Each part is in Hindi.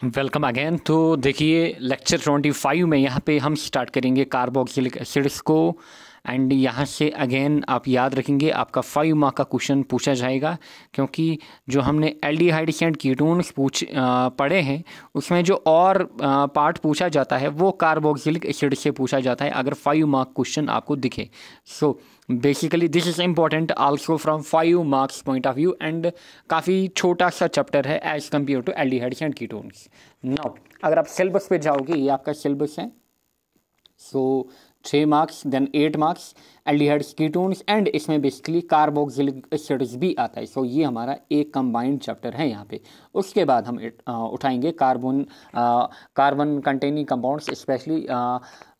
Welcome again. तो देखिए लेक्चर 25 में यहाँ पे हम स्टार्ट करेंगे कार्बोक्सिलिक एसिड्स को। एंड यहाँ से अगेन आप याद रखेंगे आपका 5 मार्क का क्वेश्चन पूछा जाएगा, क्योंकि जो हमने एल्डिहाइड्स एंड कीटोन्स पढ़े हैं उसमें जो और पार्ट पूछा जाता है वो कार्बोक्सिलिक एसिड से पूछा जाता है अगर 5 मार्क क्वेश्चन आपको दिखे। So basically this is important also from 5 marks point of view, and काफ़ी छोटा सा चैप्टर है as compare to aldehydes and ketones. Now अगर आप सिलेबस पे जाओगे, ये आपका सिलेबस है। So 6 marks, then 8 marks aldehydes ketones, and इसमें बेसिकली कार्बोक्सिलिक एसिड्स भी आता है। सो ये हमारा एक कंबाइंड चैप्टर है यहाँ पे। उसके बाद हम उठाएंगे कार्बन कंटेनिंग कंपाउंड्स, स्पेशली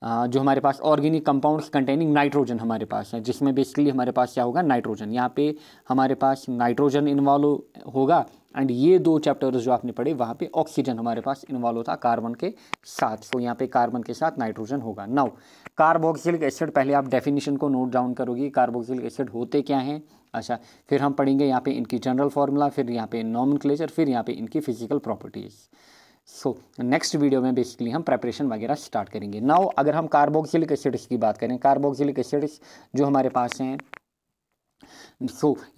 जो हमारे पास ऑर्गेनिक कंपाउंड्स कंटेनिंग नाइट्रोजन हमारे पास है, जिसमें बेसिकली हमारे पास क्या होगा, नाइट्रोजन। यहाँ पे हमारे पास नाइट्रोजन इन्वॉल्व होगा, एंड ये 2 चैप्टर्स जो आपने पढ़े वहाँ पे ऑक्सीजन हमारे पास इन्वॉल्व होता कार्बन के साथ। सो यहाँ पे कार्बन के साथ नाइट्रोजन होगा। नाउ कार्बोक्सिलिक एसिड, पहले आप डेफिनेशन को नोट डाउन करोगे, कार्बोक्सिलिक एसिड होते क्या हैं। अच्छा, फिर हम पढ़ेंगे यहाँ पे इनकी जनरल फार्मूला, फिर यहाँ पे नॉमेनक्लेचर, फिर यहाँ पे इनकी physical properties. So next video में बेसिकली हम प्रेपरेशन वगैरह स्टार्ट करेंगे। नाउ अगर हम कार्बोक्सिलिक एसिड्स की बात करें, कार्बोक्सिलिक एसिड्स जो हमारे पास हैं,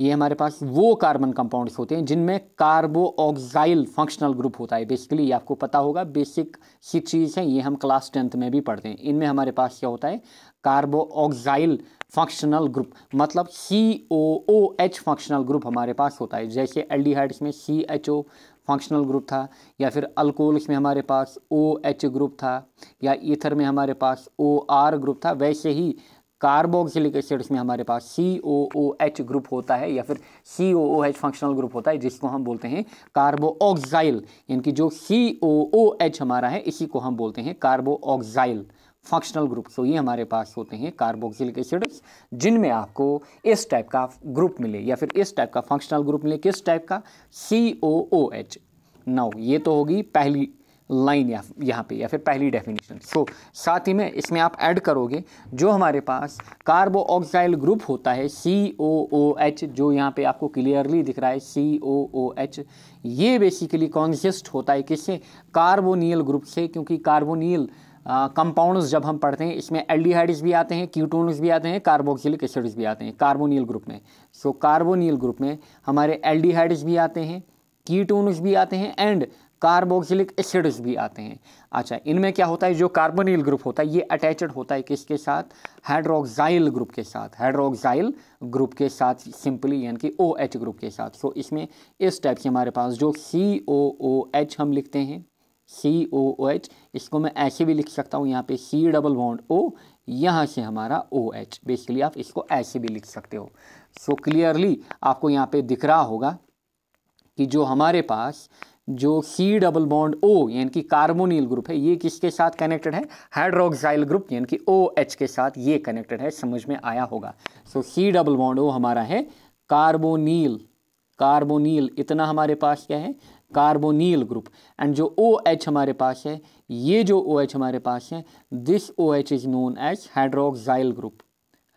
ये हमारे पास वो कार्बन कंपाउंड्स होते हैं जिनमें कार्बोऑक्साइल फंक्शनल ग्रुप होता है। बेसिकली ये आपको पता होगा, बेसिक सी चीज़ है, ये हम क्लास 10th में भी पढ़ते हैं। इनमें हमारे पास क्या होता है, कार्बोऑक्साइल फंक्शनल ग्रुप, मतलब COOH फंक्शनल ग्रुप हमारे पास होता है। जैसे एल्डिहाइड्स में CHO फंक्शनल ग्रुप था, या फिर अल्कोहल्स में हमारे पास OH ग्रुप था, या ईथर में हमारे पास OR ग्रुप था, वैसे ही कार्बोक्सिलिक एसिड्स में हमारे पास COOH ग्रुप होता है, या फिर COOH फंक्शनल ग्रुप होता है, जिसको हम बोलते हैं कार्बोऑक्साइल। इनकी जो COOH हमारा है, इसी को हम बोलते हैं कार्बोऑक्साइल फंक्शनल ग्रुप। सो ये हमारे पास होते हैं कार्बोक्सिलिक एसिड्स, जिनमें आपको इस टाइप का ग्रुप मिले या फिर इस टाइप का फंक्शनल ग्रुप मिले। किस टाइप का, COOH। नाउ ये तो होगी पहली लाइन यहाँ पे, या फिर पहली डेफिनेशन। सो साथ ही में इसमें आप ऐड करोगे जो हमारे पास कार्बोऑक्साइल ग्रुप होता है COOH, जो यहाँ पे आपको क्लियरली दिख रहा है COOH। ये बेसिकली कॉन्सिस्ट होता है किससे, कार्बोनिल ग्रुप से, क्योंकि कार्बोनिल कंपाउंड्स जब हम पढ़ते हैं इसमें एल्डिहाइड्स भी आते हैं, कीटोन्स भी आते हैं, कार्बोक्सिलिक एसिड्स भी आते हैं कार्बोनिल ग्रुप में। सो कार्बोनिल ग्रुप में हमारे एल्डिहाइड्स भी आते हैं, कीटोन्स भी आते हैं, एंड कार्बोक्सिलिक एसिड्स भी आते हैं। अच्छा, इनमें क्या होता है, जो कार्बोनिल ग्रुप होता है ये अटैच्ड होता है किसके साथ, हाइड्रोक्साइल ग्रुप के साथ, हाइड्रोक्साइल ग्रुप के साथ, सिंपली यानी कि OH ग्रुप के साथ। सो इसमें इस टाइप से हमारे पास जो COOH हम लिखते हैं, COOH, इसको मैं ऐसे भी लिख सकता हूँ, यहाँ पे C डबल बॉन्ड O, यहाँ से हमारा OH, बेसिकली आप इसको ऐसे भी लिख सकते हो। सो क्लियरली आपको यहाँ पे दिख रहा होगा कि जो हमारे पास जो C डबल बॉन्ड O यानी कि कार्बोनिल ग्रुप है, ये किसके साथ कनेक्टेड है, हाइड्रोक्साइल ग्रुप यानी कि OH के साथ ये कनेक्टेड है। समझ में आया होगा। सो C डबल बॉन्ड O हमारा है कार्बोनिल, कार्बोनिल इतना हमारे पास क्या है, कार्बोनिल ग्रुप। एंड जो OH हमारे पास है, ये जो OH हमारे पास है, this OH is known as hydroxyl group,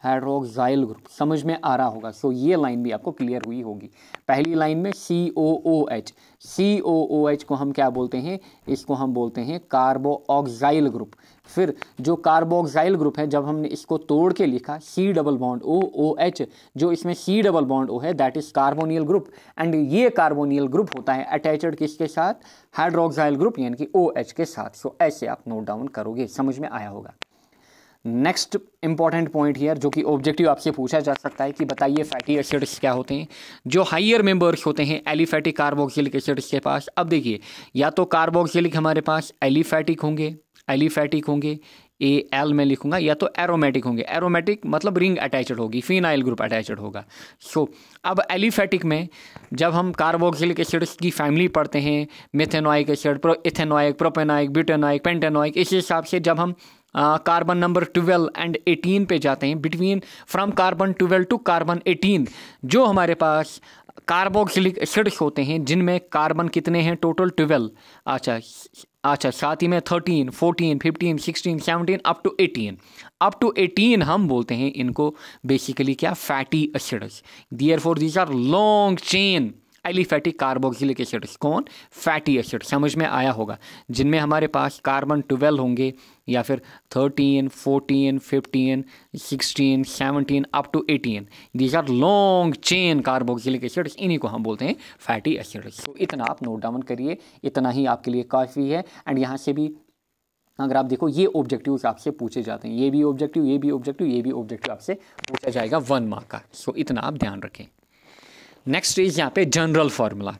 hydroxyl group. समझ में आ रहा होगा। सो ये लाइन भी आपको क्लियर हुई होगी। पहली लाइन में COOH, COOH को हम क्या बोलते हैं, इसको हम बोलते हैं कार्बोऑक्साइल ग्रुप। फिर जो कार्बोऑक्साइल ग्रुप है, जब हमने इसको तोड़ के लिखा C double bond O OH, जो इसमें C डबल बॉन्ड O है that is carbonyl group, and ये कार्बोनिल ग्रुप होता है अटैच्ड किसके साथ, हाइड्रोक्साइल ग्रुप यानी कि OH के साथ। सो ऐसे आप नोट डाउन करोगे। समझ में आया होगा। नेक्स्ट इंपॉर्टेंट पॉइंट हियर, जो कि ऑब्जेक्टिव आपसे पूछा जा सकता है कि बताइए फैटी एसिड्स क्या होते हैं। जो हाइयर मेंबर्स होते हैं एलिफैटिक कार्बोक्सिलिक एसिड्स के पास, अब देखिए या तो कार्बोक्सिलिक हमारे पास एलिफैटिक होंगे, एलिफैटिक होंगे, AL में लिखूंगा, या तो एरोमेटिक होंगे। एरोमेटिक मतलब रिंग अटैच्ड होगी, फिनाइल ग्रुप अटैच्ड होगा। सो अब एलिफैटिक में जब हम कार्बोक्सिलिक एसिड्स की फैमिली पढ़ते हैं, methanoic acid, ethanoic, propanoic, butanoic, pentanoic, इस हिसाब से जब हम कार्बन नंबर 12 एंड 18 पे जाते हैं, between from carbon 12 to carbon 18, जो हमारे पास कार्बोक्सिलिक एसिड्स होते हैं जिनमें कार्बन कितने हैं, टोटल 12। अच्छा, साथ ही में 13, 14, 15, 16, 17 अप टू 18, अप टू 18 हम बोलते हैं इनको बेसिकली क्या, fatty acids. Therefore these are long chain aliphatic carboxylic acid, कौन? Fatty acid. समझ में आया होगा, जिनमें हमारे पास कार्बन 12 होंगे या फिर 13, 14, 15, 16, 17 up to 18। These are long chain carboxylic acids, इन्हीं को हम बोलते हैं फैटी एसिड्स। तो इतना आप नोट डाउन करिए, इतना ही आपके लिए काफ़ी है। एंड यहाँ से भी अगर आप देखो ये ऑब्जेक्टिव्स आपसे पूछे जाते हैं, ये भी ऑब्जेक्टिव, ये भी ऑब्जेक्टिव, ये भी ऑब्जेक्टिव आपसे पूछा जाएगा 1 मार्क का। सो इतना आप ध्यान रखें। नेक्स्ट इज यहाँ पे जनरल फार्मूला।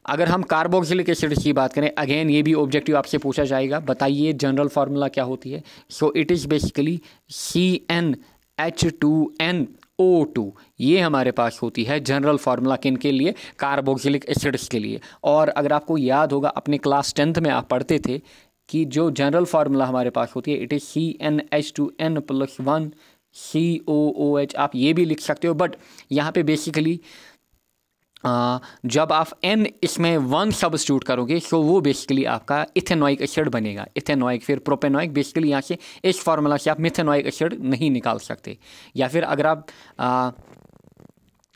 अगर हम कार्बोक्सिलिक एसिड की बात करें, अगेन ये भी ऑब्जेक्टिव आपसे पूछा जाएगा, बताइए जनरल फार्मूला क्या होती है। सो इट इज़ बेसिकली CnH2nO2। ये हमारे पास होती है जनरल फार्मूला, किन के लिए? कार्बोक्सिलिक एसिड्स के लिए। और अगर आपको याद होगा अपने क्लास 10th में आप पढ़ते थे कि जो जनरल फार्मूला हमारे पास होती है इट इज़ CnH2n+1 COOH। आप ये भी लिख सकते हो, बट यहाँ पे बेसिकली जब आप n इसमें 1 सब्स्टिट्यूट करोगे तो वो बेसिकली आपका इथेनॉइक एसिड बनेगा। इथेनॉइक फिर प्रोपेनॉइक, बेसिकली यहाँ से इस फार्मूला से आप मिथेनॉइक एसिड नहीं निकाल सकते। या फिर अगर आप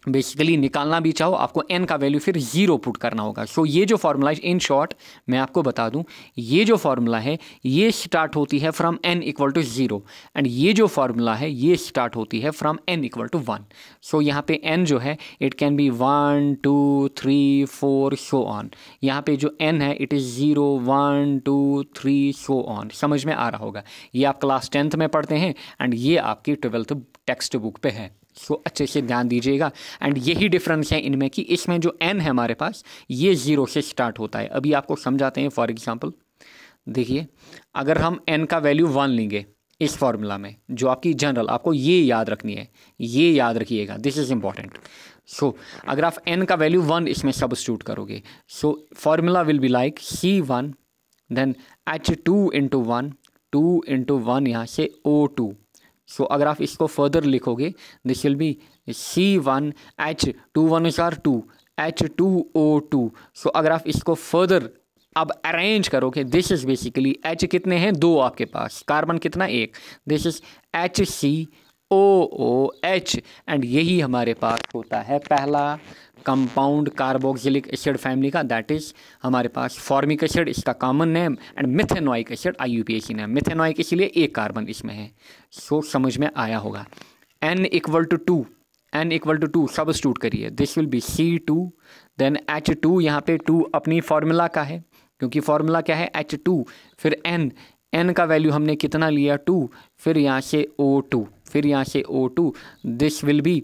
बेसिकली निकालना भी चाहो, आपको n का वैल्यू फिर 0 पुट करना होगा। सो ये जो फार्मूला है, इन शॉर्ट मैं आपको बता दूं, ये जो फार्मूला है ये स्टार्ट होती है फ्रॉम n = 0 एंड ये जो फार्मूला है ये स्टार्ट होती है फ्रॉम n = 1। सो यहाँ पे n जो है it can B 1 2 3 4 so on. यहाँ पे जो n है इट इज़ 0 1 2 3 सो ऑन। समझ में आ रहा होगा, ये आप क्लास 10th में पढ़ते हैं एंड ये आपकी 12th टेक्स्ट बुक पे है। सो अच्छे से ध्यान दीजिएगा। एंड यही डिफरेंस है इनमें कि इसमें जो n है हमारे पास ये 0 से स्टार्ट होता है। अभी आपको समझाते हैं। फॉर एग्जांपल देखिए, अगर हम n का वैल्यू 1 लेंगे इस फार्मूला में, जो आपकी जनरल, आपको ये याद रखनी है, ये याद रखिएगा, दिस इज़ इम्पॉर्टेंट। सो अगर आप n का वैल्यू 1 इसमें सब्स्टिट्यूट करोगे, so formula will be like C1 then H2 × 1 2 × 1 यहाँ से O2। सो अगर आप इसको फर्दर लिखोगे this will B C1H2 H2O2। सो अगर आप इसको फर्दर अब अरेंज करोगे, दिस इज बेसिकली H कितने हैं? 2 आपके पास, कार्बन कितना? 1। दिस इज HCOOH एंड यही हमारे पास होता है पहला कंपाउंड कार्बोक्सिलिक एसिड फैमिली का, दैट इज हमारे पास फॉर्मिक एसिड, इसका common name, and methanoic acid IUPAC name. Methanoic इसलिए 1 कार्बन इसमें है। सो समझ में आया होगा। n = 2 सब्स्टिट्यूट करिए, this will be C2 then H2। यहाँ पे 2 अपनी फार्मूला का है, क्योंकि फार्मूला क्या है? H2 फिर n का वैल्यू हमने कितना लिया? 2, फिर यहाँ से O2, फिर यहाँ से O2, this will B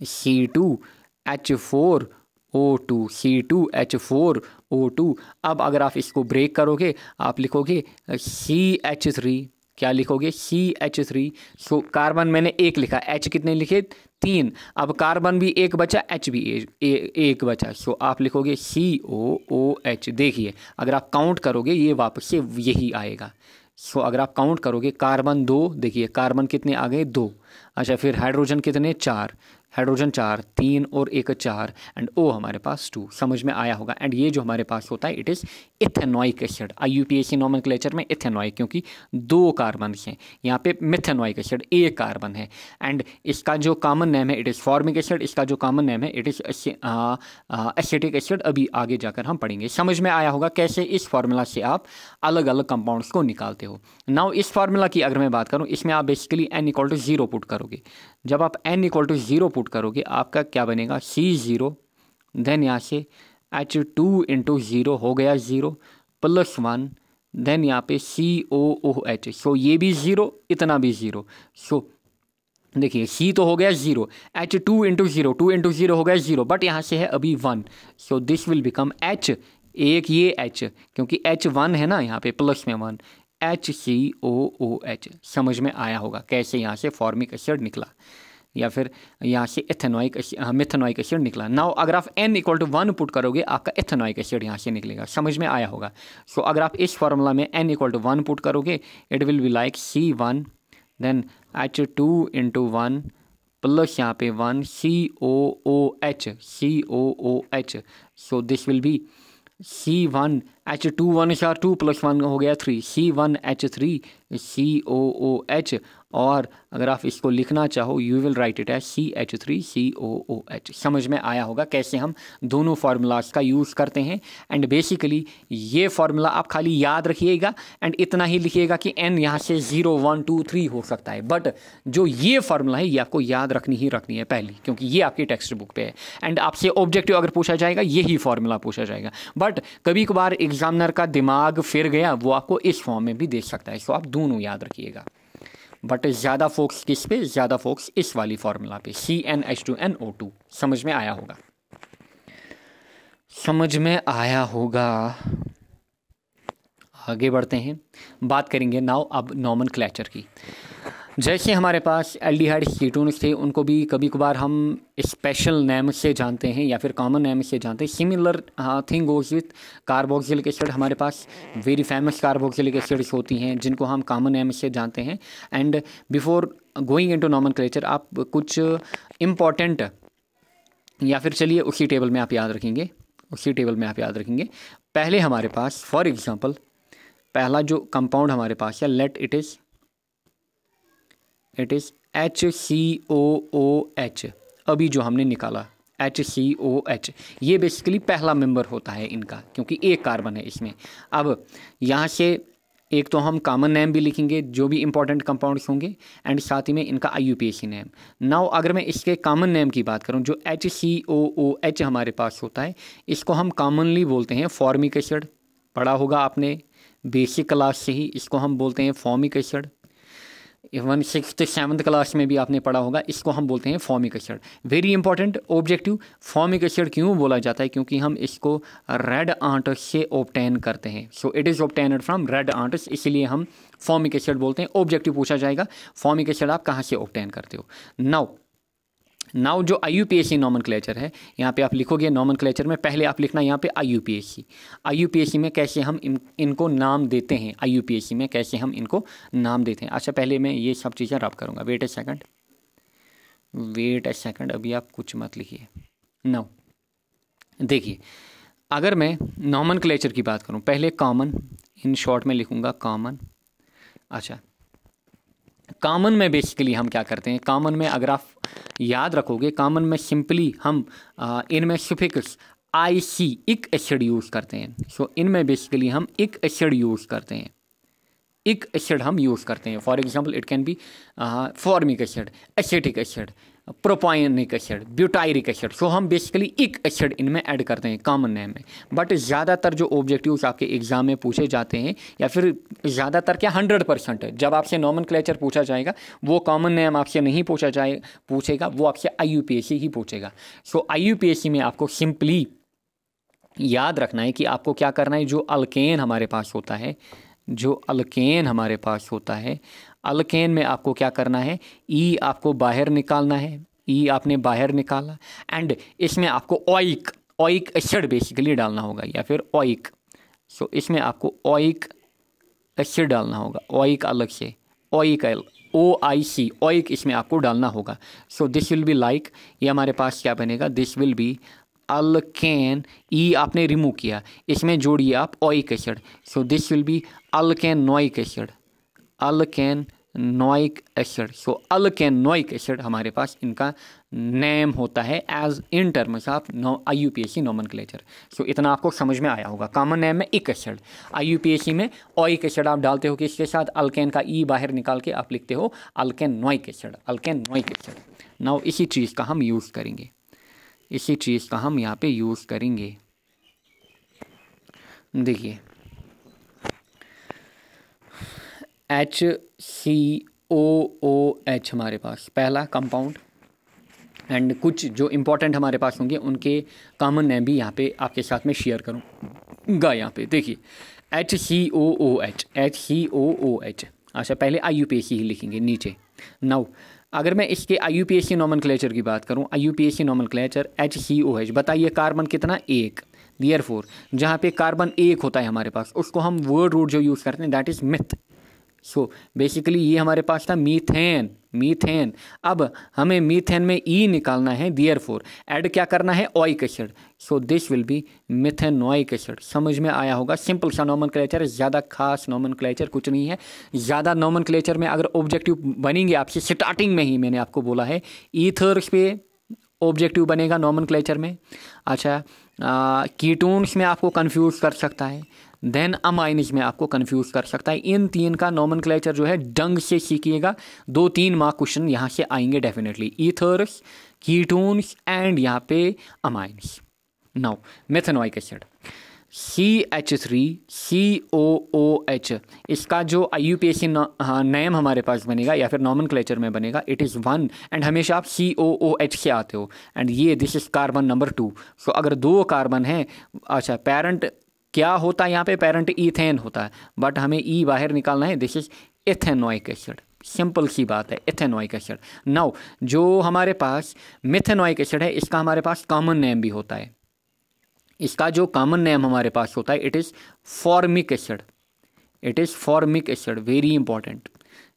C2H4O2 C2H4O2। अब अगर आप इसको ब्रेक करोगे आप लिखोगे CH3, क्या लिखोगे? CH3। सो कार्बन मैंने 1 लिखा, H कितने लिखे? 3। अब कार्बन भी 1 बचा, H भी 1 बचा, सो आप लिखोगे COOH। देखिए अगर आप काउंट करोगे ये वापस से यही आएगा। सो अगर आप काउंट करोगे कार्बन 2, देखिए कार्बन कितने आ गए? 2। अच्छा, फिर हाइड्रोजन कितने? 4, हाइड्रोजन 4, 3 और 1 4 एंड O हमारे पास 2। समझ में आया होगा। एंड ये जो हमारे पास होता है it is ethanoic acid, IUPAC nomenclature में इथेनॉइक, क्योंकि 2 कार्बन हैं। यहाँ पे मिथेनॉइक एसिड 1 कार्बन है एंड इसका जो कॉमन नेम है इट इज़ फॉर्मिक एसिड, इसका जो कॉमन नेम है इट इज़ एसिटिक एसिड। अभी आगे जाकर हम पढ़ेंगे। समझ में आया होगा कैसे इस फार्मूला से आप अलग अलग कंपाउंड्स को निकालते हो। नाउ इस फार्मूला की अगर मैं बात करूँ, इसमें आप बेसिकली n = 0 पुट करोगे। जब आप n = 0 पुट करोगे आपका क्या बनेगा? C0 देन यहाँ से H2 × 0 हो गया 0 +1 देन यहाँ पे COOH। सो ये भी 0, इतना भी 0। सो देखिए C तो हो गया 0, H2 × 0 2 × 0 हो गया 0, बट यहाँ से है अभी 1। सो दिस विल बिकम H, एक ये H, क्योंकि H1 है ना यहाँ पे प्लस में 1, HCOOH। समझ में आया होगा कैसे यहाँ से फॉर्मिक एसिड निकला या फिर यहाँ से मिथेनॉइक एसिड निकला। नाउ अगर आप n = 1 पुट करोगे आपका इथेनॉइक एसिड यहाँ से निकलेगा। समझ में आया होगा। सो अगर आप इस फार्मूला में n = 1 पुट करोगे it will be like C1 then H2 × 1 plus यहाँ पे 1 COOH। So this will be C1 H2 1 4 2 + 1 हो गया 3, C1H3 COOH, और अगर आप इसको लिखना चाहो you will write it as CH3 COOH। समझ में आया होगा कैसे हम दोनों फार्मूलाज का यूज़ करते हैं। एंड बेसिकली ये फार्मूला आप खाली याद रखिएगा एंड इतना ही लिखिएगा कि N यहाँ से 0 1 2 3 हो सकता है, बट जो ये फार्मूला है ये आपको याद रखनी है पहली, क्योंकि ये आपकी टेक्स्ट बुक पे है। एंड आपसे ऑब्जेक्टिव अगर पूछा जाएगा यही फार्मूला पूछा जाएगा, बट कभी कभार एग्जामिनर का दिमाग फिर गया, वो आपको इस फॉर्म में भी दे सकता है। सो आप दोनों याद रखिएगा, बट ज़्यादा फोकस किस पे, ज़्यादा फोकस इस वाली फार्मूला पे, CnH2nO2। समझ में आया होगा, समझ में आया होगा। आगे बढ़ते हैं, बात करेंगे नाउ अब नॉमेनक्लेचर की। जैसे हमारे पास एल्डिहाइड कीटोन्स थे, उनको भी कभी कभार हम स्पेशल नेम से जानते हैं या फिर कॉमन नेम से जानते हैं। Similar thing goes with carboxylic acid. हमारे पास वेरी फेमस कार्बोक्सिलिक एसिड्स होती हैं जिनको हम कॉमन नेम से जानते हैं। And before going into nomenclature आप कुछ इम्पॉर्टेंट, या फिर चलिए उसी टेबल में आप याद रखेंगे, पहले हमारे पास फॉर एग्जांपल पहला जो कंपाउंड हमारे पास है, लेट इट इज़ HCOOH। अभी जो हमने निकाला HCOH, ये बेसिकली पहला मेंबर होता है इनका, क्योंकि एक कार्बन है इसमें। अब यहाँ से एक तो हम कॉमन नेम भी लिखेंगे जो भी इंपॉर्टेंट कंपाउंड्स होंगे, एंड साथ ही में इनका IUPAC नेम। नाउ अगर मैं इसके कॉमन नेम की बात करूं, जो HCOOH हमारे पास होता है, इसको हम कॉमनली बोलते हैं फॉर्मिक एसिड। पढ़ा होगा आपने बेसिक क्लास से ही, इसको हम बोलते हैं formic acid. Even 6th 7th class में भी आपने पढ़ा होगा, इसको हम बोलते हैं formic acid. Very important objective, formic acid क्यों बोला जाता है, क्योंकि हम इसको रेड आंटस से ऑब्टेन करते हैं। So it is obtained from red ants, इसलिए हम फॉर्मिक एसिड बोलते हैं। ऑब्जेक्टिव पूछा जाएगा फॉर्मिक एसिड आप कहाँ से ऑब्टेन करते हो। नाउ जो IUPAC नॉमेनक्लेचर है, यहाँ पे आप लिखोगे नॉमेनक्लेचर में पहले आप लिखना यहाँ पे IUPAC में कैसे हम इनको नाम देते हैं, IUPAC में कैसे हम इनको नाम देते हैं। अच्छा, पहले मैं ये सब चीज़ें रब करूँगा। वेट ए सेकंड, अभी आप कुछ मत लिखिए। नाउ देखिए, अगर मैं नॉमेनक्लेचर की बात करूँ, पहले कॉमन, इन शॉर्ट में लिखूँगा कॉमन। अच्छा, कॉमन में बेसिकली हम क्या करते हैं, कॉमन में अगर आप याद रखोगे, कॉमन में सिंपली हम इनमें सुफिक्स IC इक एसिड यूज़ करते हैं। सो इनमें बेसिकली हम इक एसिड यूज़ करते हैं, इक एसिड हम यूज़ करते हैं। For example it can be formic acid, acetic acid, propionic acid, butyric acid. So हम बेसिकली इक एसिड इनमें ऐड करते हैं कॉमन नेम में। बट ज़्यादातर जो ऑब्जेक्टिव्स आपके एग्जाम में पूछे जाते हैं, या फिर ज़्यादातर क्या 100% जब आपसे नॉमेनक्लेचर पूछा जाएगा, वो कॉमन नेम आपसे नहीं पूछेगा, वो आपसे IUPAC ही पूछेगा। सो IUPAC में आपको सिंपली याद रखना है कि आपको क्या करना है, जो अल्केन हमारे पास होता है, अल्केन में आपको क्या करना है, E आपको बाहर निकालना है, E आपने बाहर निकाला, एंड इसमें आपको ओइक एसिड बेसिकली डालना होगा, या फिर ओइक। सो इसमें आपको ओइक एसिड डालना होगा, ओइक अलग से, OIC ओइक इसमें आपको डालना होगा। So this will be like, ये हमारे पास क्या बनेगा, this will be alkane. E आपने रिमूव किया, इसमें जोड़िए आप oic acid. So this will be alkanoic acid, alkanoic acid. So alkanoic acid हमारे पास इनका नेम होता है as in terms of IUPAC nomenclature. So इतना आपको समझ में आया होगा। कॉमन नेम में इक एसिड, IUPAC में ओइक एसिड आप डालते हो, किसके साथ, अल्केन का E बाहर निकाल के आप लिखते हो अल्केनोइक एसिड। नाउ इसी चीज़ का हम यूज़ करेंगे, देखिए HCOOH हमारे पास पहला कंपाउंड, एंड कुछ जो इम्पोर्टेंट हमारे पास होंगे उनके कॉमन नेम भी यहाँ पे आपके साथ में शेयर करूँगा। यहाँ पे देखिए HCOOH। अच्छा, पहले IUPAC ही लिखेंगे नीचे। नाउ अगर मैं इसके IUPAC नॉमेनक्लेचर की बात करूँ, IUPAC नॉमेनक्लेचर HCOH, बताइए कार्बन कितना, 1। देयरफॉर जहाँ पे कार्बन 1 होता है हमारे पास, उसको हम वर्ड रूट जो यूज़ करते हैं that is myth. So basically ये हमारे पास था मीथेन, मीथेन। अब हमें मीथेन में ई निकालना है, देयरफॉर ऐड क्या करना है, oic acid. So this will B methanoic acid. समझ में आया होगा, सिंपल सा नोमेनक्लेचर, ज़्यादा खास नोमेनक्लेचर कुछ नहीं है। ज़्यादा नोमेनक्लेचर में अगर ऑब्जेक्टिव बनेंगे आपसे, स्टार्टिंग में ही मैंने आपको बोला है ईथर्स पे ऑब्जेक्टिव बनेगा नोमेनक्लेचर में। अच्छा, कीटोन्स में आपको कंफ्यूज कर सकता है, देन अमाइन्स में आपको कंफ्यूज कर सकता है। इन तीन का नोमेनक्लेचर जो है ढंग से सीखिएगा, 2-3 मार्क क्वेश्चन यहाँ से आएंगे डेफिनेटली। ईथर्स, कीटोन्स एंड यहाँ पे amines. Now methanoic acid CH3COOH, इसका जो IUPAC नेम हमारे पास बनेगा या फिर नोमेनक्लेचर में बनेगा, इट इज़ 1 एंड हमेशा आप COOH से आते हो एंड ये दिस इज कार्बन नंबर 2। सो अगर 2 कार्बन है, अच्छा पेरेंट क्या होता है यहाँ पे, पेरेंट ईथेन होता है, बट हमें ई बाहर निकालना है, this is ethanoic acid. Simple सी बात है, एथेनोइक एसिड। नाउ जो हमारे पास मिथेनोइक एसिड है, इसका हमारे पास कॉमन नेम भी होता है। इसका जो कॉमन नेम हमारे पास होता है, it is formic acid, it is formic acid, very important.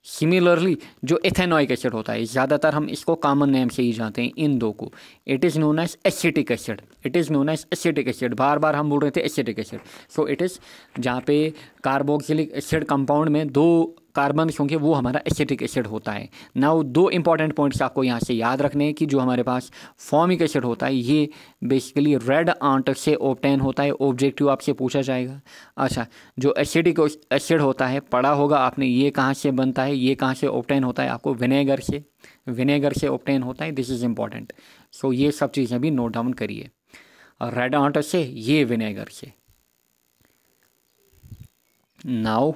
Similarly जो एथेनोइक एसिड होता है, ज़्यादातर हम इसको कॉमन नेम से ही जानते हैं इन दो को, it is known as acetic acid, it is known as acetic acid. बार बार हम बोल रहे थे acetic acid. So it is जहाँ पे कार्बोक्सिलिक एसिड कंपाउंड में 2 कार्बन होंगे, वो हमारा एसिटिक एसिड होता है। नाउ 2 इंपॉर्टेंट पॉइंट्स आपको यहाँ से याद रखने हैं कि जो हमारे पास फॉर्मिक एसिड होता है, ये बेसिकली रेड आंट से ऑब्टेन होता है, ऑब्जेक्टिव आपसे पूछा जाएगा। अच्छा, जो एसिटिक एसिड होता है, पढ़ा होगा आपने, ये कहाँ से बनता है, ये कहाँ से ऑब्टेन होता है, आपको विनेगर से, विनेगर से ऑब्टेन होता है, दिस इज़ इम्पॉर्टेंट। सो ये सब चीज़ें भी नोट डाउन करिए, रेड आंट से, ये विनेगर से। नाउ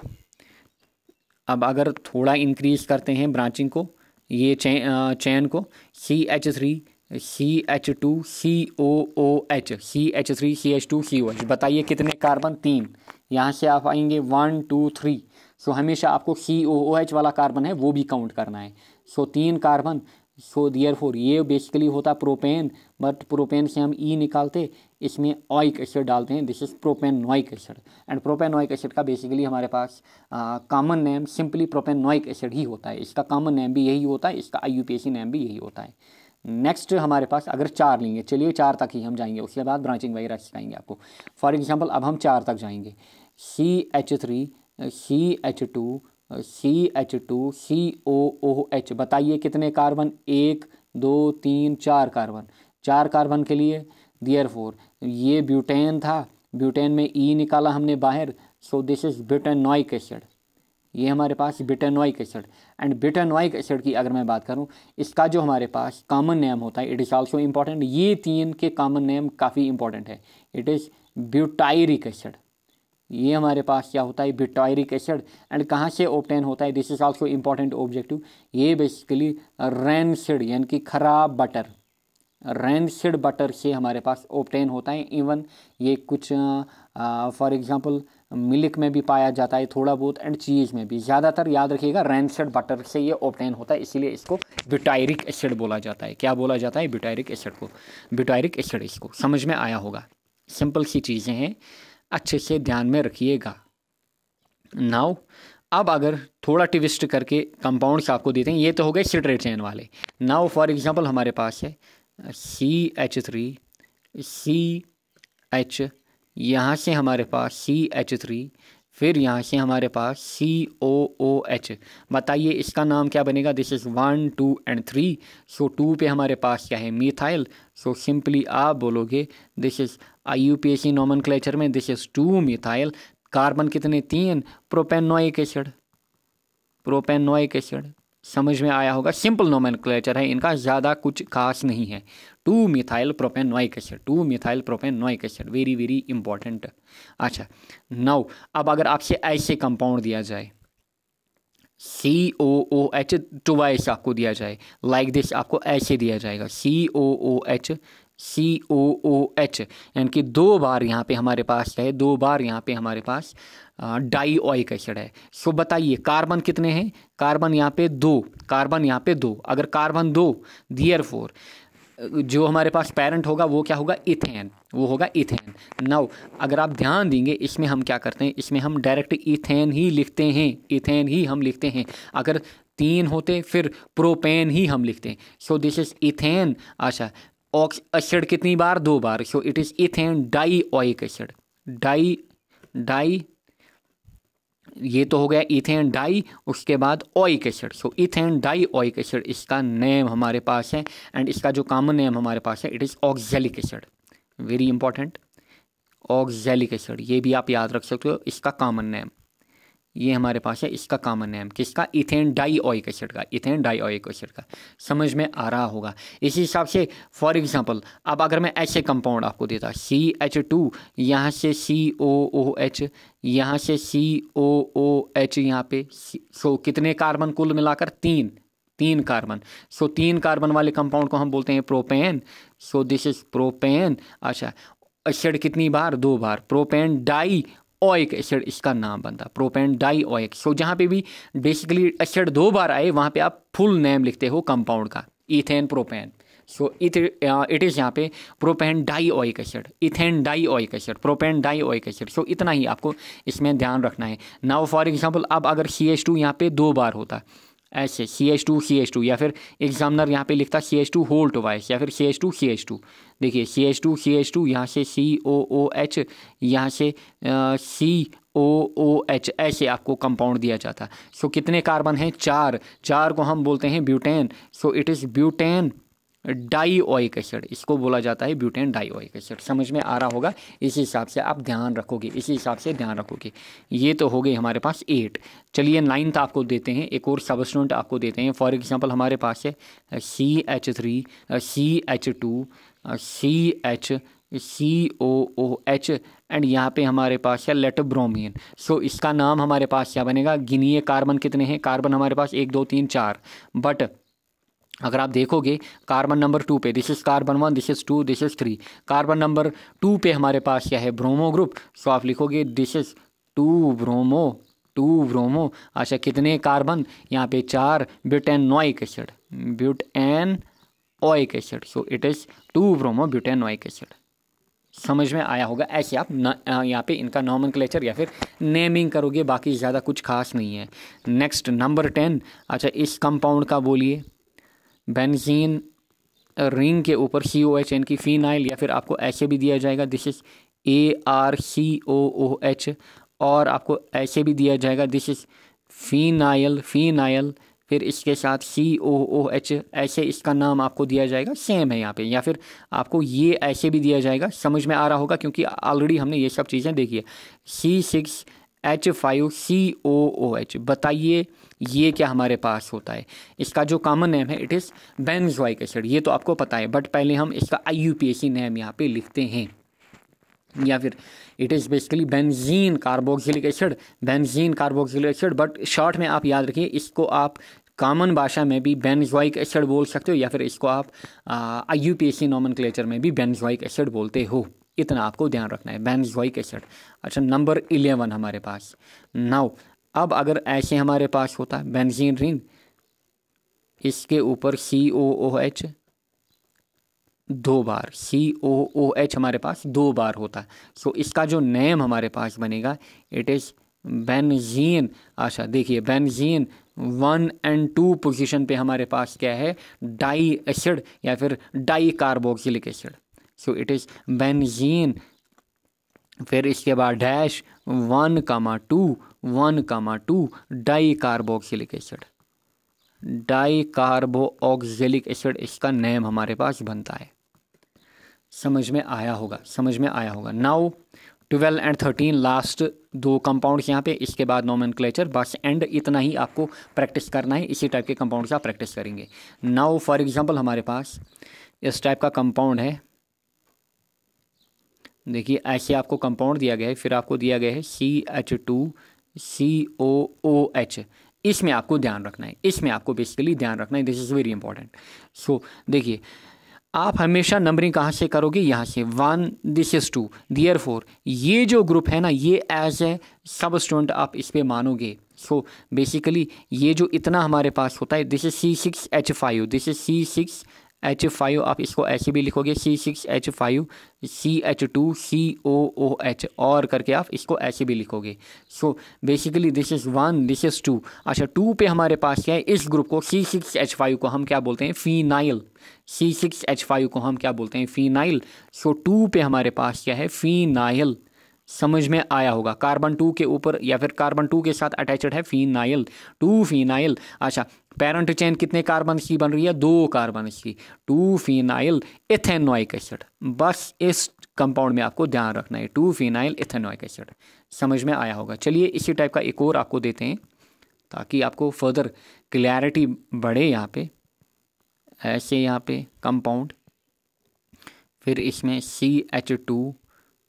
अब अगर थोड़ा इंक्रीज करते हैं ब्रांचिंग को, ये चैन को, CH3CH2COOH, CH3CH2COH, बताइए कितने कार्बन, 3। यहाँ से आप आएंगे 1 2 3। सो हमेशा आपको COOH वाला कार्बन है वो भी काउंट करना है। So 3 carbon. सो देयरफॉर ये बेसिकली होता प्रोपेन, बट प्रोपेन से हम ई निकालते, इसमें ऑइक एसिड डालते हैं, this is propanoic acid. And propanoic acid का बेसिकली हमारे पास common name simply propanoic acid ही होता है, इसका कॉमन नेम भी यही होता है, इसका IUPAC नेम भी यही होता है। नेक्स्ट हमारे पास अगर 4 लेंगे, चलिए 4 तक ही हम जाएंगे, उसके बाद ब्रांचिंग वगैरह सिखाएंगे आपको। फॉर एग्जाम्पल अब हम 4 तक जाएंगे, CH3 CH2 CH2COOH, बताइए कितने कार्बन, 1 2 3 4 कार्बन। 4 कार्बन के लिए देयरफॉर ये ब्यूटेन था, ब्यूटेन में ई निकाला हमने बाहर, so this is butanoic acid, ये हमारे पास butanoic acid. And butanoic acid की अगर मैं बात करूं, इसका जो हमारे पास कॉमन नेम होता है, इट इज़ आल्सो इम्पॉर्टेंट। ये 3 के कॉमन नेम काफ़ी इंपॉर्टेंट है, इट इज़ ब्यूटायरिक एसिड। ये हमारे पास क्या होता है, ब्यूटायरिक एसिड। एंड कहाँ से ऑब्टेन होता है, this is also important objective. ये बेसिकली रैनसिड यानी कि खराब बटर, रैनसिड बटर से हमारे पास ऑब्टेन होता है। इवन ये कुछ फॉर एग्जांपल मिल्क में भी पाया जाता है थोड़ा बहुत, एंड चीज़ में भी। ज़्यादातर याद रखिएगा रैनसिड बटर से ये ऑब्टेन होता है, इसीलिए इसको ब्यूटायरिक एसिड बोला जाता है। क्या बोला जाता है, ब्यूटायरिक एसिड को, ब्यूटायरिक एसिड। इसको समझ में आया होगा, सिंपल सी चीज़ें हैं, अच्छे से ध्यान में रखिएगा। नाउ अब अगर थोड़ा ट्विस्ट करके कंपाउंड्स आपको देते हैं, ये तो हो गए स्ट्रेट चेन वाले। नाउ फॉर एग्जांपल हमारे पास है CH3CH, यहाँ से हमारे पास CH3, फिर यहाँ से हमारे पास COOH, बताइए इसका नाम क्या बनेगा, दिस इज़ 1 2 एंड 3। सो 2 पे हमारे पास क्या है, मीथाइल। सो सिंपली आप बोलोगे दिस इज़ IUPAC नोमेनक्लेचर में दिस इज़ 2 मीथाइल। कार्बन कितने, 3, प्रोपेनोइक एसिड, प्रोपेनोइक एसिड। समझ में आया होगा, सिंपल नोमेनक्लेचर है इनका, ज़्यादा कुछ खास नहीं है। 2 methyl propanoic acid, 2 methyl propanoic acid, very very important. अच्छा, नाउ अब अगर आपसे ऐसे कंपाउंड दिया जाए, COOH ट्वाइस आपको दिया जाए, लाइक दिस आपको ऐसे दिया जाएगा, COOH यानी कि 2 बार यहाँ पे हमारे पास है, 2 बार यहाँ पे हमारे पास डाईओइक एसिड है। सो बताइए कार्बन कितने हैं, कार्बन यहाँ पे 2, कार्बन यहाँ पे 2। अगर कार्बन 2, देयरफॉर जो हमारे पास पेरेंट होगा वो क्या होगा, इथेन, वो होगा इथेन। नाउ अगर आप ध्यान देंगे इसमें हम क्या करते हैं, इसमें हम डायरेक्ट इथेन ही लिखते हैं, इथेन ही हम लिखते हैं। अगर 3 होते फिर प्रोपेन ही हम लिखते हैं। So this is ethane. अच्छा, एसिड कितनी बार, 2 बार। So it is ethane di ऑइक acid, di ये तो हो गया इथेन डाई, उसके बाद oic acid. So ethane di ऑइक acid इसका नेम हमारे पास है, एंड इसका जो कॉमन नेम हमारे पास है it is oxalic acid. Very important, oxalic acid, ये भी आप याद रख सकते हो, इसका कॉमन नेम ये हमारे पास है, इसका कॉमन नेम किसका, इथेन डाई ऑइक एसिड का, इथेन डाई ऑइक एसिड का। समझ में आ रहा होगा। इसी हिसाब से फॉर एग्जांपल अब अगर मैं ऐसे कंपाउंड आपको देता, CH2, यहाँ से COOH, यहाँ से COOH, यहाँ पे सो कितने कार्बन कुल मिलाकर, 3 कार्बन। सो 3 कार्बन वाले कंपाउंड को हम बोलते हैं propane. So this is propane. अच्छा, एसिड कितनी बार, 2 बार, प्रोपेन डाई ऑइक एसिड इसका नाम बनता, प्रोपेन डाई ऑइक। सो जहाँ पे भी बेसिकली एसिड 2 बार आए वहाँ पे आप फुल नेम लिखते हो कंपाउंड का, ethane propane. So it is यहाँ पे propane di ऑइक acid, ethane di ऑइक acid, propane di ऑइक acid. So इतना ही आपको इसमें ध्यान रखना है। नाउ फॉर एग्जांपल अब अगर CH2 यहाँ पे 2 बार होता, ऐसे CH2 या फिर एग्जामिनर यहाँ पे लिखता CH2 होल ट्वाइस, या फिर CH2 देखिए CH2 यहाँ से COOH, यहाँ से COOH, ऐसे आपको कंपाउंड दिया जाता। सो कितने कार्बन हैं, 4 को हम बोलते हैं butane. So it is butane die ऑइक acid, इसको बोला जाता है ब्यूटेन डाई ऑइक एसिड। समझ में आ रहा होगा। इसी हिसाब से आप ध्यान रखोगे, इसी हिसाब से ध्यान रखोगे। ये तो हो गई हमारे पास 8। चलिए 9th आपको देते हैं, एक और सबस्टेंट आपको देते हैं। फॉर एग्जांपल हमारे पास है CH3, CH2, COOH, एंड यहाँ पे हमारे पास है लेट ब्रोमीन। सो इसका नाम हमारे पास क्या बनेगा, गिनिए कार्बन कितने हैं, कार्बन हमारे पास 1 2 3 4, बट अगर आप देखोगे कार्बन नंबर 2 पे, this is carbon 1, this is 2, this is 3, carbon number 2 पे हमारे पास क्या है, ब्रोमो ग्रुप। सो आप लिखोगे दिस इज 2 ब्रोमो। अच्छा, कितने कार्बन, यहाँ पे 4, butanoic acid, butanoic acid. So it is 2 bromo butanoic acid. समझ में आया होगा। ऐसे आप यहाँ पे इनका नॉमेनक्लेचर या फिर नेमिंग करोगे, बाकी ज़्यादा कुछ खास नहीं है। Next number 10। अच्छा, इस कंपाउंड का बोलिए, बेंजीन रिंग के ऊपर COHN की फिनाइल, या फिर आपको ऐसे भी दिया जाएगा दिस इज ArCOOH, और आपको ऐसे भी दिया जाएगा दिस इज फिनाइल, फिर इसके साथ COOH, ऐसे इसका नाम आपको दिया जाएगा, सेम है यहाँ पे। या फिर आपको ये ऐसे भी दिया जाएगा, समझ में आ रहा होगा क्योंकि ऑलरेडी हमने ये सब चीज़ें देखी है। C6H5COOH, बताइए ये क्या हमारे पास होता है। इसका जो कॉमन नेम है इट इज़ बेंजोइक एसिड, ये तो आपको पता है, बट पहले हम इसका IUPAC नेम यहाँ पे लिखते हैं, या फिर it is basically benzene carboxylic acid, but short में आप याद रखिए इसको आप कॉमन भाषा में भी बेंजोइक एसिड बोल सकते हो, या फिर इसको आप IUPAC नॉमेनक्लेचर में भी बेंजोइक एसिड बोलते हो। इतना आपको ध्यान रखना है, बेंजोइक एसिड। अच्छा, नंबर 11 हमारे पास। नाउ अब अगर ऐसे हमारे पास होता है बेंजीन रिंग, इसके ऊपर COOH 2 बार, COOH हमारे पास 2 बार होता है। सो इसका जो नेम हमारे पास बनेगा इट इज़ बेंजीन। अच्छा देखिए, बेंजीन 1 और 2 पोजीशन पे हमारे पास क्या है, डाई एसिड या फिर di carboxylic acid. So it is benzene. फिर इसके बाद dash 1,2 di carboxylic acid, di carboxylic acid इसका नेम हमारे पास बनता है। समझ में आया होगा। नाउ 12 और 13 लास्ट 2 कंपाउंड्स यहाँ पे, इसके बाद नोमेनक्लेचर बस एंड। इतना ही आपको प्रैक्टिस करना है, इसी टाइप के कंपाउंड्स आप प्रैक्टिस करेंगे। नाउ फॉर एग्जांपल हमारे पास इस टाइप का कंपाउंड है, देखिए ऐसे आपको कंपाउंड दिया गया है, फिर आपको दिया गया है CH2COOH। इसमें आपको ध्यान रखना है, बेसिकली ध्यान रखना है, दिस इज़ वेरी इंपॉर्टेंट। सो देखिए, आप हमेशा नंबरिंग कहाँ से करोगे, यहाँ से 1, दिस इज़ 2, देयरफॉर ये जो ग्रुप है ना, ये एज ए सबस्टेंट आप इस पे मानोगे। सो बेसिकली ये जो इतना हमारे पास होता है, this is C6H5, this is H5 आप इसको ऐसे भी लिखोगे C6H5 CH2COOH और करके आप इसको ऐसे भी लिखोगे। सो basically this is 1, this is 2। अच्छा 2 पे हमारे पास क्या है, इस ग्रुप को C6H5 को हम क्या बोलते हैं, फिनाइल। C6H5 को हम क्या बोलते हैं, फिनाइल। सो 2 पे हमारे पास क्या है, फिनाइल। समझ में आया होगा। कार्बन 2 के ऊपर या फिर कार्बन 2 के साथ अटैचड है फिनाइल, 2 फिनाइल। अच्छा पेरेंट चेन कितने कार्बन की बन रही है, 2 कार्बन की, 2 फिनाइल इथेनोइक एसिड। बस इस कंपाउंड में आपको ध्यान रखना है, 2 फिनाइल इथेनोइक एसिड। समझ में आया होगा। चलिए इसी टाइप का एक और आपको देते हैं ताकि आपको फर्दर क्लैरिटी बढ़े। यहाँ पे ऐसे यहाँ पे कंपाउंड, फिर इसमें CH2,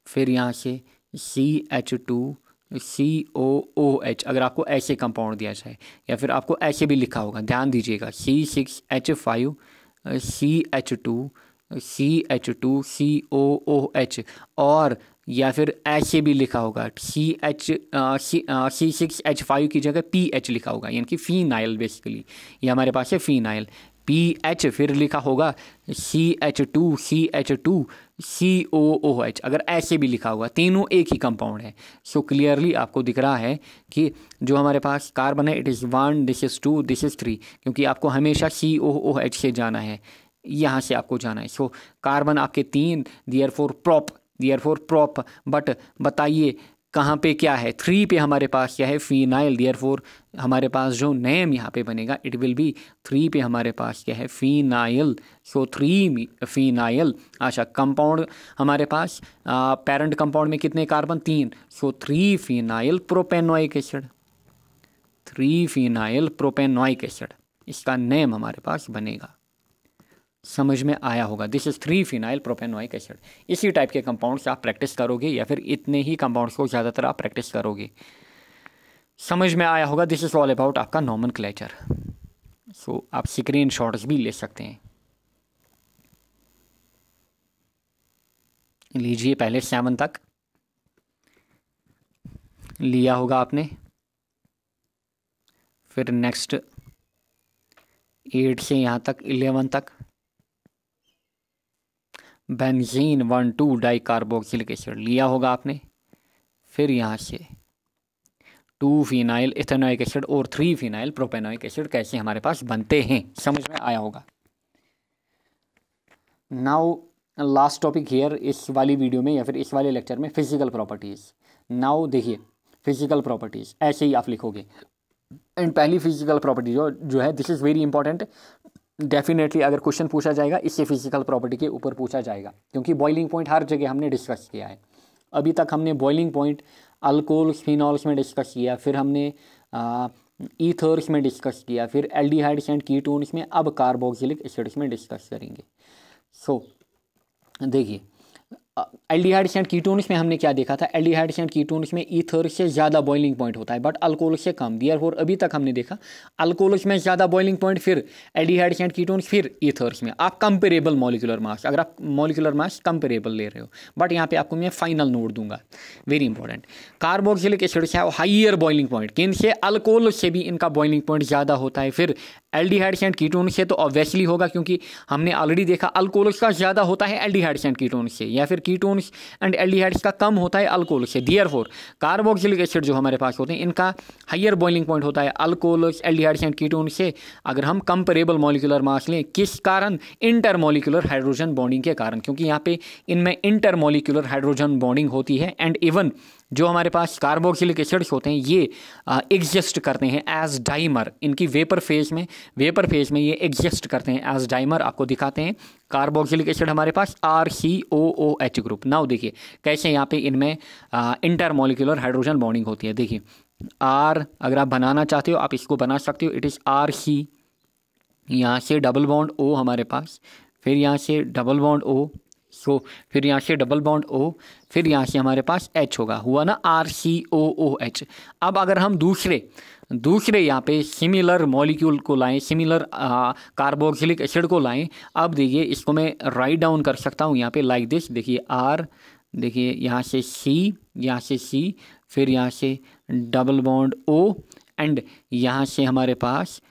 फिर यहाँ से CH2COOH। अगर आपको ऐसे कंपाउंड दिया जाए या फिर आपको ऐसे भी लिखा होगा, ध्यान दीजिएगा, C6H5 CH2CH2COOH, और या फिर ऐसे भी लिखा होगा C6H5 की जगह PH लिखा होगा, यानी कि फिनाइल। बेसिकली ये हमारे पास है फिनाइल, PH, फिर लिखा होगा CH2CH2COOH। अगर ऐसे भी लिखा होगा, तीनों एक ही कंपाउंड है। सो क्लियरली आपको दिख रहा है कि जो हमारे पास कार्बन है, it is 1, this is 2, this is 3, क्योंकि आपको हमेशा COOH से जाना है, यहाँ से आपको जाना है। सो कार्बन आपके 3, देयरफॉर प्रॉप। बट बताइए कहाँ पे क्या है, 3 पे हमारे पास क्या है, फिनाइल। देयरफॉर हमारे पास जो नेम यहाँ पे बनेगा इट विल बी 3 पे हमारे पास क्या है, फिनाइल। सो 3 फिनाइल। अच्छा कंपाउंड हमारे पास पेरेंट कंपाउंड में कितने कार्बन, 3। सो 3 phenyl propanoic acid, 3 phenyl propanoic acid इसका नेम हमारे पास बनेगा। समझ में आया होगा। This is 3 phenyl propanoic acid. इसी टाइप के कंपाउंड्स आप प्रैक्टिस करोगे या फिर इतने ही कंपाउंड्स को ज़्यादातर आप प्रैक्टिस करोगे। समझ में आया होगा। दिस इज ऑल अबाउट आपका नोमेनक्लेचर। सो आप स्क्रीन शॉट्स भी ले सकते हैं। लीजिए, पहले 7 तक लिया होगा आपने, फिर नेक्स्ट 8 से यहाँ तक 11 तक बेंजीन 1,2 डाइकार्बोक्सिलिक एसिड लिया होगा आपने। फिर यहाँ से 2 फिनाइल इथेनोइक एसिड और 3 फिनाइल प्रोपेनोइक एसिड कैसे हमारे पास बनते हैं, समझ में आया होगा। नाउ लास्ट टॉपिक हियर, इस वाली वीडियो में या फिर इस वाले लेक्चर में, फिजिकल प्रॉपर्टीज़। नाउ देखिए फिजिकल प्रॉपर्टीज़ ऐसे ही आप लिखोगे। एंड पहली फिजिकल प्रॉपर्टी जो है, this is very important. Definitely अगर क्वेश्चन पूछा जाएगा इससे फिजिकल प्रॉपर्टी के ऊपर पूछा जाएगा, क्योंकि बॉइलिंग पॉइंट हर जगह हमने डिस्कस किया है। अभी तक हमने बॉइलिंग पॉइंट अल्कोहल्स फिनॉल्स में डिस्कस किया, फिर हमने ईथर्स में डिस्कस किया, फिर एल्डिहाइड्स एंड कीटोन्स में, अब कार्बोक्सिलिक एसिड्स में डिस्कस करेंगे। सो देखिए एल्डिहाइड्स एंड कीटोन्स में हमने क्या देखा था, एल्डिहाइड्स एंड कीटोन्स में ईथर से ज़्यादा बॉइलिंग पॉइंट होता है बट अल्कोहल से कम। देयरफॉर अभी तक हमने देखा अल्कोहल्स में ज़्यादा बॉइलिंग पॉइंट, फिर एल्डिहाइड्स एंड कीटोन्स, फिर ईथर्स में। आप कंपेरेबल मॉलिक्यूलर मास, अगर आप मॉलिक्यूलर मास कंपेरेबल ले रहे हो, बट यहाँ पे आपको मैं फाइनल नोट दूंगा, वेरी इंपॉर्टेंट। कार्बोक्सिलिक एसिड से हाइयर बॉइलिंग पॉइंट, किन से, अल्कोहल से भी इनका बॉइलिंग पॉइंट ज़्यादा होता है। फिर एल्डिहाइड्स एंड कीटोन्स से तो ऑब्वियसली होगा, क्योंकि हमने ऑलरेडी देखा अल्कोहल्स का ज़्यादा होता है एल्डिहाइड्स एंड कीटोन्स से, या फिर कीटोन्स एंड एल्डिहाइड्स का कम होता है अल्कोहल से। देयरफॉर कार्बोक्सिलिक एसिड जो हमारे पास होते हैं इनका हाइयर बॉइलिंग पॉइंट होता है अल्कोहल्स, एल्डिहाइड्स एंड कीटोन्स से। अगर हम कंपेरेबल मॉलिक्यूलर मास लें, किस कारण, इंटरमॉलिक्यूलर हाइड्रोजन बॉन्डिंग के कारण, क्योंकि यहाँ पे इनमें इंटरमॉलिक्यूलर हाइड्रोजन बॉन्डिंग होती है। एंड इवन जो हमारे पास कार्बोक्सिलिक एसिड्स होते हैं ये एग्जिस्ट करते हैं एज डाइमर, इनकी वेपर फेज में ये एग्जिस्ट करते हैं एज डाइमर। आपको दिखाते हैं कार्बोक्सिलिक एसिड हमारे पास RCOOH ग्रुप। नाउ देखिए कैसे यहाँ पे इनमें इंटरमॉलिक्यूलर हाइड्रोजन बॉन्डिंग होती है। देखिए R अगर आप बनाना चाहते हो आप इसको बना सकते हो, इट इज़ RC, यहाँ से डबल बॉन्ड O हमारे पास, फिर यहाँ से डबल बॉन्ड O, फिर यहाँ से डबल बॉन्ड O, फिर यहाँ से हमारे पास H होगा, हुआ ना RCOOH। अब अगर हम दूसरे यहाँ पे सिमिलर मॉलिक्यूल को लाएं, सिमिलर कार्बोक्सिलिक एसिड को लाएं, अब देखिए इसको मैं राइट डाउन कर सकता हूँ यहाँ पे लाइक दिस। देखिए R, देखिए यहाँ से C, फिर यहाँ से डबल बॉन्ड O, एंड यहाँ से हमारे पास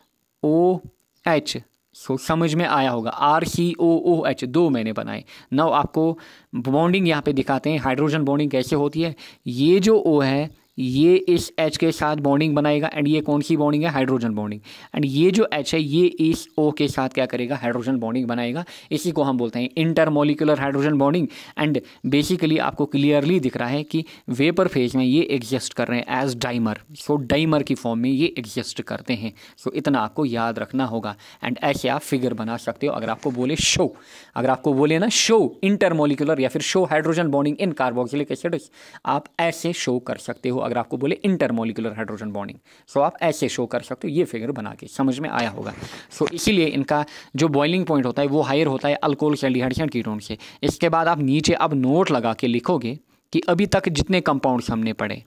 OH। सो समझ में आया होगा। RCOOH 2 मैंने बनाए। नाउ आपको बॉन्डिंग यहाँ पे दिखाते हैं, हाइड्रोजन बॉन्डिंग कैसे होती है। ये जो O है ये इस H के साथ बॉन्डिंग बनाएगा, एंड ये कौन सी बॉन्डिंग है, हाइड्रोजन बॉन्डिंग। एंड ये जो H है ये इस O के साथ क्या करेगा, हाइड्रोजन बॉन्डिंग बनाएगा। इसी को हम बोलते हैं intermolecular hydrogen bonding. And basically आपको क्लियरली दिख रहा है कि वेपर फेज में ये एग्जिस्ट कर रहे हैं एज डाइमर। सो डाइमर की फॉर्म में ये एग्जिस्ट करते हैं। सो इतना आपको याद रखना होगा। एंड ऐसे आप फिगर बना सकते हो। अगर आपको बोले शो, अगर आपको बोले ना शो इंटरमोलिकुलर या फिर show hydrogen bonding in carboxylic acid, आप ऐसे शो कर सकते हो। अगर आपको बोले इंटरमोलिकुलर हाइड्रोजन बॉन्डिंग, सो आप ऐसे शो कर सकते हो। ये फिगर बना के समझ में आया होगा। सो इसीलिए इनका जो बॉइलिंग पॉइंट होता है वो हायर होता है अल्कोहल से, एल्डिहाइड्स एंड कीटोन से। इसके बाद आप नीचे अब नोट लगा के लिखोगे कि अभी तक जितने कंपाउंड्स हमने पढ़े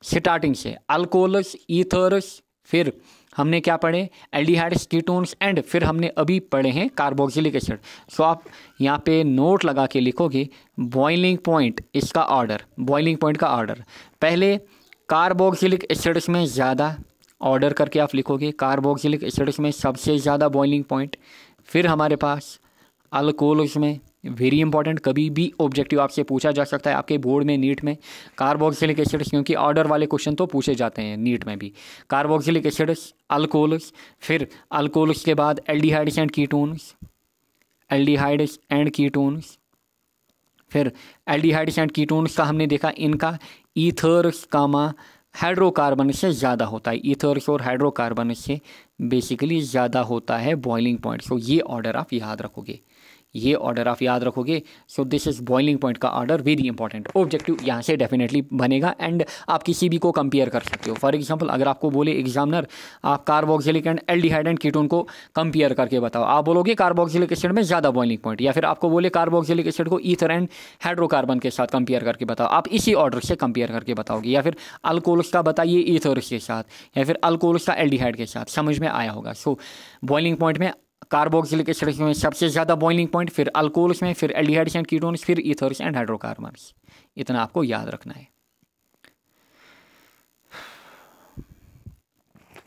स्टार्टिंग से, अल्कोहल्स, ईथर्स, फिर हमने क्या पढ़े, एल्डिहाइड्स, कीटोन्स, एंड फिर हमने अभी पढ़े हैं कार्बोक्सिलिक एसिड। सो आप यहाँ पे नोट लगा के लिखोगे बॉइलिंग पॉइंट, इसका ऑर्डर, बॉइलिंग पॉइंट का ऑर्डर। पहले कार्बोक्सिलिक एसिड्स में ज़्यादा ऑर्डर करके आप लिखोगे, कार्बोक्सिलिक एसिड्स में सबसे ज़्यादा बॉइलिंग पॉइंट। फिर हमारे पास अल्कोहल्स में, वेरी इंपॉर्टेंट, कभी भी ऑब्जेक्टिव आपसे पूछा जा सकता है आपके बोर्ड में, नीट में, कार्बोक्सिलिक एसिड्स, क्योंकि ऑर्डर वाले क्वेश्चन तो पूछे जाते हैं नीट में भी। कार्बोक्सिलिक एसिड्स, अल्कोहल्स, फिर अल्कोहल्स के बाद aldehydes and ketones, aldehydes and ketones, फिर एल्डिहाइड्स एंड कीटोन्स का हमने देखा इनका ईथर्स कामा हाइड्रोकार्बन से ज़्यादा होता है, ईथर्स और हाइड्रोकार्बन से बेसिकली ज़्यादा होता है बॉइलिंग पॉइंट। सो ये ऑर्डर आप याद रखोगे, ये ऑर्डर आप याद रखोगे। सो दिस इज बॉइलिंग पॉइंट का ऑर्डर, वेरी इंपॉर्टेंट। ऑब्जेक्टिव यहाँ से डेफिनेटली बनेगा एंड आप किसी भी को कंपेयर कर सकते हो। फॉर एग्जांपल अगर आपको बोले एग्जामिनर आप carboxylic and aldehyde and ketone को कंपेयर करके बताओ, आप बोलोगे कार्बोक्सिलिक एसिड में ज़्यादा बॉइलिंग पॉइंट, या फिर आपको बोले कार्बोक्सिलिक एसिड को ईथर एंड हाइड्रोकार्बन के साथ कंपेयर करके बताओ, आप इसी ऑर्डर से कंपेयर करके बताओगे। या फिर अल्कोहल्स का बताइए ईथर्स के साथ, या फिर अल्कोहल्स का एल्डिहाइड के साथ, समझ में आया होगा। सो बॉइलिंग पॉइंट में कार्बोक्सिलिक एसिड्स में सबसे ज़्यादा बॉइलिंग पॉइंट, फिर अल्कोहल्स में, फिर एल्डिहाइड्स एंड कीटोन्स, फिर ईथर्स एंड हाइड्रोकार्बन्स। इतना आपको याद रखना है।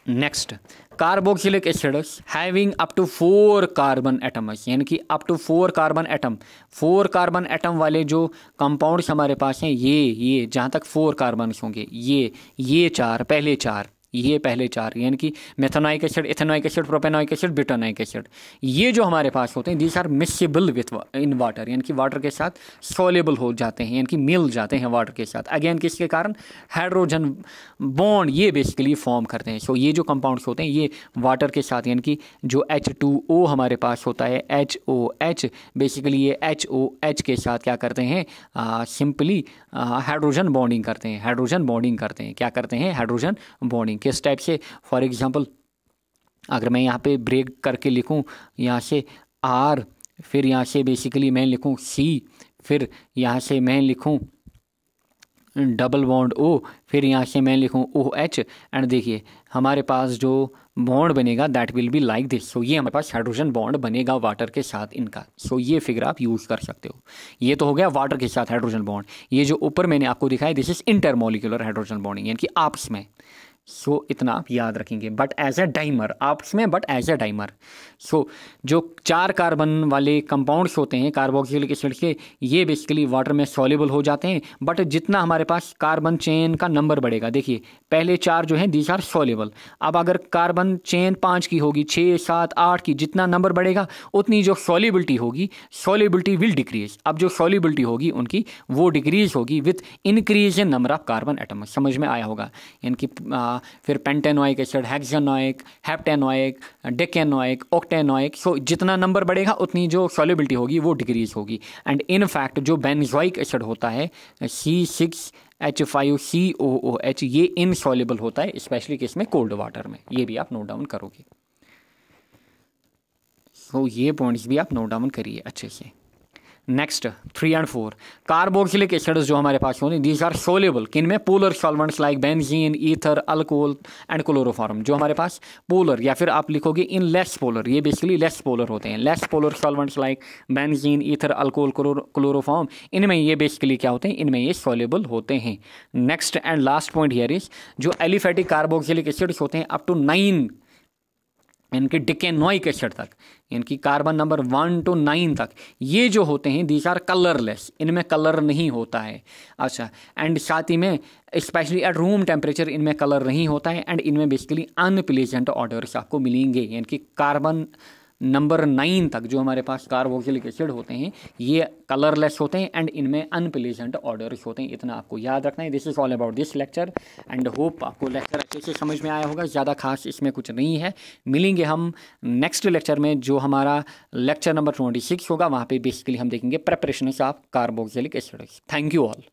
Next, carboxylic acids having up to 4 carbon atoms, यानी कि up to 4 carbon atom, 4 carbon atom वाले जो कंपाउंड्स हमारे पास हैं, ये जहाँ तक 4 कार्बन होंगे, ये 4 पहले 4, ये पहले 4, यानी कि methanoic acid, ethanoic acid, propanoic acid, butanoic acid, ये जो हमारे पास होते हैं these are miscible with in water, यानी कि वाटर के साथ सॉल्युबल हो जाते हैं, यानी कि मिल जाते हैं वाटर के साथ। अगेन किसके कारण, हाइड्रोजन बॉन्ड ये बेसिकली फॉर्म करते हैं। सो ये जो कंपाउंड्स होते हैं ये वाटर के साथ, यानी कि जो H2O हमारे पास होता है, HOH, बेसिकली ये HOH के साथ क्या करते हैं, सिंपली हाइड्रोजन बॉन्डिंग करते हैं, हाइड्रोजन बॉन्डिंग करते हैं, क्या करते हैं, हाइड्रोजन बॉन्डिंग। किस टाइप से, फॉर एग्जांपल अगर मैं यहाँ पे ब्रेक करके लिखूँ, यहाँ से R, फिर यहाँ से बेसिकली मैं लिखूँ C, फिर यहाँ से मैं लिखूँ डबल बॉन्ड O, फिर यहाँ से मैं लिखूँ OH, एंड देखिए हमारे पास जो बॉन्ड बनेगा that will be like this. So ये हमारे पास हाइड्रोजन बॉन्ड बनेगा वाटर के साथ इनका। सो ये फिगर आप यूज़ कर सकते हो। ये तो हो गया वाटर के साथ हाइड्रोजन बॉन्ड। ये जो ऊपर मैंने आपको दिखाया this is intermolecular hydrogen bonding, यानी कि आपस में। सो इतना आप याद रखेंगे, बट एज ए डाइमर, आपस में बट एज ए डाइमर। सो जो 4 कार्बन वाले कंपाउंड्स होते हैं कार्बोक्सिलिक एसिड के, ये बेसिकली वाटर में सॉल्युबल हो जाते हैं, बट जितना हमारे पास कार्बन चेन का नंबर बढ़ेगा, देखिए पहले 4 जो हैं दीज आर सॉल्युबल। अब अगर कार्बन चेन 5 की होगी, 6, 7, 8 की, जितना नंबर बढ़ेगा उतनी जो सॉल्युबिलिटी होगी, सॉल्युबिलिटी विल डिक्रीज। अब जो सॉल्युबिलिटी होगी उनकी वो डिक्रीज होगी with increase in number of carbon atom. समझ में आया होगा, यानी कि फिर पेंटेनोइक एसिड, हेक्सानोइक, हेप्टेनोइक, डेकेनोइक, ऑक्टेनोइक। सो जितना नंबर बढ़ेगा उतनी जो सॉल्युबिलिटी होगी वो डिक्रीज होगी। एंड इन फैक्ट जो बेंजोइक एसिड होता है C6H5COOH, ये इनसॉल्युबल होता है, स्पेशली किसमें, कोल्ड वाटर में। ये भी आप नोट डाउन करोगे। सो ये पॉइंट्स भी आप नोट डाउन करिए अच्छे से। नेक्स्ट 3 और 4 कार्बोक्सिलिक एसिड्स जो हमारे पास होंगे दीज आर सोलेबल किन में, polar solvents like benzene, ether, alcohol and chloroform. जो हमारे पास पोलर, या फिर आप लिखोगे इन लेस पोलर, ये बेसिकली लेस पोलर होते हैं। Less polar solvents like benzene, ether, alcohol, chloroform, इनमें ये बेसिकली क्या होते हैं, इनमें ये सोलेबल होते हैं। Next and last point here is जो एलिफेटिक कार्बोक्सिलिक एसिड्स होते हैं अप टू 9 इनके डिकेनोइक एसिड तक, इनकी कार्बन नंबर 1 to 9 तक, ये जो होते हैं दीज आर कलरलेस, इनमें कलर नहीं होता है। अच्छा, एंड साथ ही में स्पेशली एट रूम टेम्परेचर इनमें कलर नहीं होता है, एंड इनमें बेसिकली अनप्लेजेंट ऑडर्स आपको मिलेंगे। यानी कि कार्बन नंबर 9 तक जो हमारे पास कार्बोक्सिलिक एसिड होते हैं ये कलरलेस होते हैं एंड इनमें अनप्लेजेंट ऑर्डर्स होते हैं। इतना आपको याद रखना है। This is all about this lecture and hope आपको लेक्चर अच्छे से समझ में आया होगा। ज़्यादा खास इसमें कुछ नहीं है। मिलेंगे हम नेक्स्ट लेक्चर में, जो हमारा लेक्चर नंबर 26 होगा। वहाँ पे बेसिकली हम देखेंगे preparation of carboxylic acid. Thank you all.